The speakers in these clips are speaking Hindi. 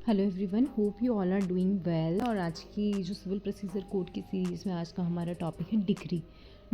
Hello everyone, hope you all are doing well. और आज की जो सिविल प्रोसीजर कोड की सीरीज़ में आज का हमारा टॉपिक है decree.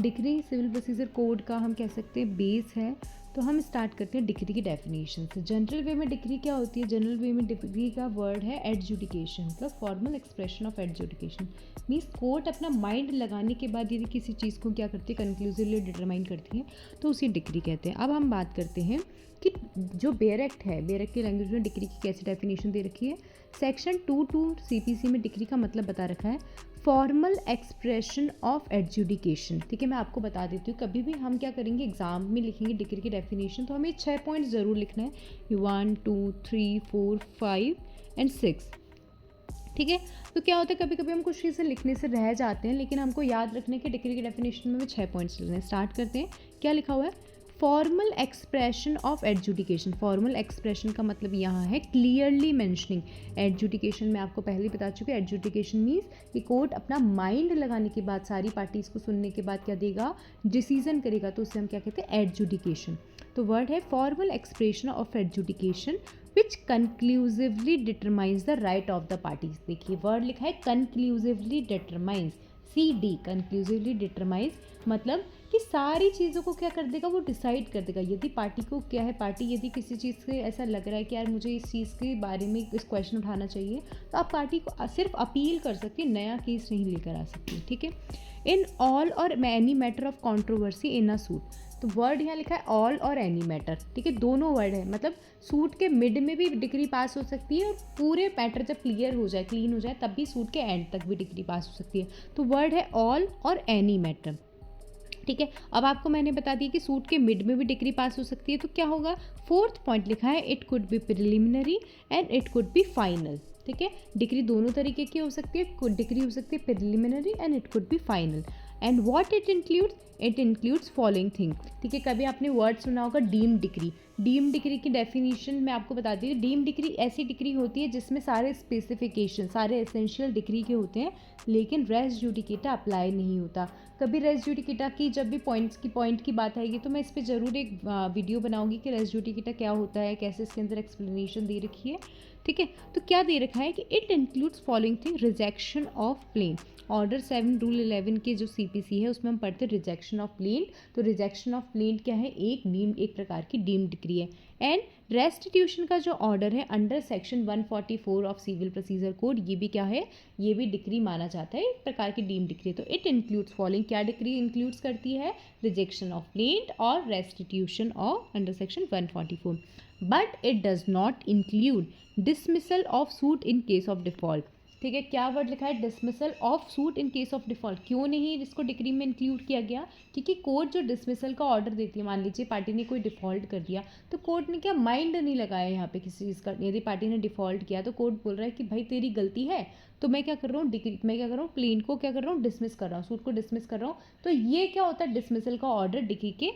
Decree civil procedure code का हम कह सकते हैं बेस है। तो हम स्टार्ट करते हैं डिक्री की डेफिनेशन से। जनरल वे में डिक्री क्या होती है? जनरल वे में डिक्री का वर्ड है एडजुडिकेशन, मतलब formal expression of adjudication. Means court अपना माइंड लगाने के बाद यदि किसी चीज़ को क्या करती है, कंक्लूसिवली डिटरमाइन करती है, तो उसी डिक्री कहते हैं। अब हम बात करते हैं कि जो बेयर एक्ट है, बेयर एक्ट की लैंग्वेज में डिक्री की कैसी डेफिनेशन दे रखी है। सेक्शन 2 CPC में डिक्री का मतलब बता रखा है फॉर्मल एक्सप्रेशन ऑफ एडजुडिकेशन। ठीक है, मैं आपको बता देती हूँ, कभी भी हम क्या करेंगे एग्जाम में लिखेंगे डिक्री की डेफिनेशन, तो हमें 6 पॉइंट ज़रूर लिखना है, 1 2 3 4 5 एंड 6। ठीक है, तो क्या होता है कभी कभी हम कुछ चीज़ें लिखने से रह जाते हैं, लेकिन हमको याद रखने के डिक्री की डेफिनेशन में 6 पॉइंट्स लिखने हैं। स्टार्ट करते हैं। क्या लिखा हुआ है? Formal expression of adjudication. Formal expression का मतलब यहाँ है क्लियरली मेंशनिंग। एडजुडिकेशन में आपको पहले ही बता चुके, एडजुडिकेशन मीन्स कि कोर्ट अपना माइंड लगाने के बाद, सारी पार्टीज को सुनने के बाद क्या देगा, डिसीजन करेगा, तो उससे हम क्या कहते हैं, एडजुडिकेशन। तो वर्ड है formal expression of adjudication which conclusively determines the right of the parties. देखिए वर्ड लिखा है conclusively determines, CD, conclusively determines, मतलब कि सारी चीज़ों को क्या कर देगा, वो डिसाइड कर देगा। यदि पार्टी को क्या है, पार्टी यदि किसी चीज़ से ऐसा लग रहा है कि यार मुझे इस चीज़ के बारे में इस क्वेश्चन उठाना चाहिए, तो आप पार्टी को सिर्फ अपील कर सकती है, नया केस नहीं लेकर आ सकती। ठीक है, इन ऑल और any matter of controversy in a suit. तो वर्ड यहाँ लिखा है ऑल और एनी मैटर। ठीक है, दोनों वर्ड है, मतलब सूट के मिड में भी डिग्री पास हो सकती है, और पूरे मैटर जब क्लियर हो जाए, क्लीन हो जाए, तब भी सूट के एंड तक भी डिग्री पास हो सकती है। तो वर्ड है ऑल और एनी मैटर। ठीक है, अब आपको मैंने बता दिया कि सूट के मिड में भी डिग्री पास हो सकती है, तो क्या होगा? 4th पॉइंट लिखा है it could be preliminary and it could be final. ठीक है, डिग्री दोनों तरीके की हो सकती है, कुछ डिग्री हो सकती है preliminary and it could be final. And what it includes? It includes following thing. ठीक है, कभी आपने वर्ड सुना होगा डीम डिग्री। डीम डिग्री की डेफिनेशन मैं आपको बता दी। डीम डिग्री ऐसी डिग्री होती है जिसमें सारे स्पेसिफिकेशन, सारे एसेंशियल डिग्री के होते हैं, लेकिन रेस जुडिकेटा अप्लाई नहीं होता। कभी रेस जुडिकेटा की जब भी पॉइंट की बात आएगी, तो मैं इस पर ज़रूर एक वीडियो बनाऊंगी कि रेस जुडिकेटा क्या होता है, कैसे इसके अंदर एक्सप्लेनेशन दे रखी है। ठीक है, तो क्या दे रखा है कि it includes following thing, rejection of plaint. Order 7 rule 11 के जो CPC है उसमें हम पढ़ते हैं रिजेक्शन ऑफ प्लेन। तो रिजेक्शन ऑफ प्लेन क्या है? एक प्रकार की डीम डिग्री है। एंड रेस्टिट्यूशन का जो ऑर्डर है under section 144 of civil procedure code, ये भी क्या है, ये भी डिग्री माना जाता है, एक प्रकार की डीम डिग्री। तो इट इंक्लूड्स फॉलोइंग, क्या डिग्री इंक्लूड्स करती है? रिजेक्शन ऑफ प्लेन और restitution of under section 144। But it does not include dismissal of suit in case of default. ठीक है, क्या वर्ड लिखा है? Dismissal of suit in case of default. क्यों नहीं इसको डिग्री में इंक्लूड किया गया? क्योंकि कोर्ट जो डिसमिसल का ऑर्डर देती है, मान लीजिए पार्टी ने कोई डिफॉल्ट कर दिया, तो कोर्ट ने क्या माइंड नहीं लगाया यहाँ पे किसी चीज़ का। यदि पार्टी ने डिफॉल्ट किया तो कोर्ट बोल रहा है कि भाई तेरी गलती है, तो मैं क्या कर रहा हूँ, डिग्री मैं क्या कर रहा हूँ, प्लेन को क्या कर रहा हूँ, डिसमिस कर रहा हूँ, सूट को डिसमिस कर रहा हूँ। तो ये क्या होता है, डिसमिसल का ऑर्डर डिग्री के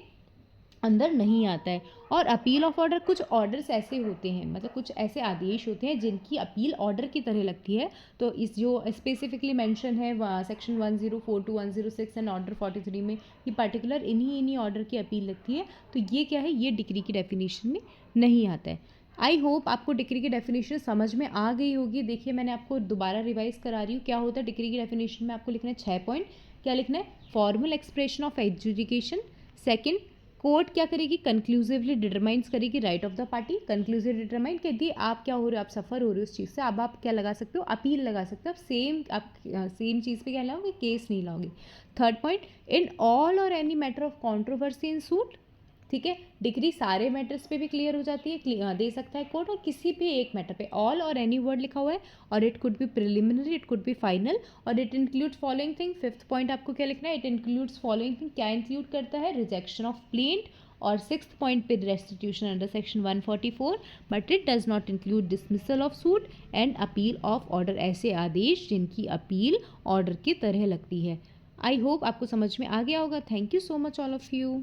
अंदर नहीं आता है। और अपील ऑफ ऑर्डर, कुछ ऑर्डर्स ऐसे होते हैं, मतलब कुछ ऐसे आदेश होते हैं जिनकी अपील ऑर्डर की तरह लगती है। तो इस जो स्पेसिफिकली मेंशन है सेक्शन 104 to 106 एंड ऑर्डर 43 में, ये पर्टिकुलर इन्हीं ऑर्डर की अपील लगती है। तो ये क्या है, ये डिग्री की डेफिनेशन में नहीं आता है। आई होप आपको डिग्री की डेफिनेशन समझ में आ गई होगी। देखिए मैंने आपको दोबारा रिवाइज करा रही हूँ। क्या होता है डिग्री की डेफिनेशन में? आपको लिखना है 6 पॉइंट। क्या लिखना है? Formal expression of adjudication. Second, court क्या करेगी, कंक्लूसिवली डिटरमाइंस करेगी right of the party. Conclusive determine कहती है आप क्या हो रहे हो, आप सफ़र हो रहे हो उस चीज़ से, अब आप क्या लगा सकते हो, अपील लगा सकते हो। आप सेम चीज़ पे क्या लाओगे, केस नहीं लाओगे। थर्ड पॉइंट, इन ऑल और any matter of controversy in suit. ठीक है, डिग्री सारे मैटर्स पे भी क्लियर हो जाती है, दे सकता है कोर्ट, और किसी भी एक मैटर पे। ऑल और एनी वर्ड लिखा हुआ है, और it could be preliminary, it could be final, और it includes following thing. 5th point आपको क्या लिखना है? It includes following thing. क्या इंक्लूड करता है? Rejection of plaint. और 6th पॉइंट पे restitution under section 144। But it does not include dismissal of suit and appeal of order, ऐसे आदेश जिनकी अपील ऑर्डर की तरह लगती है। आई होप आपको समझ में आ गया होगा। Thank you so much all of you.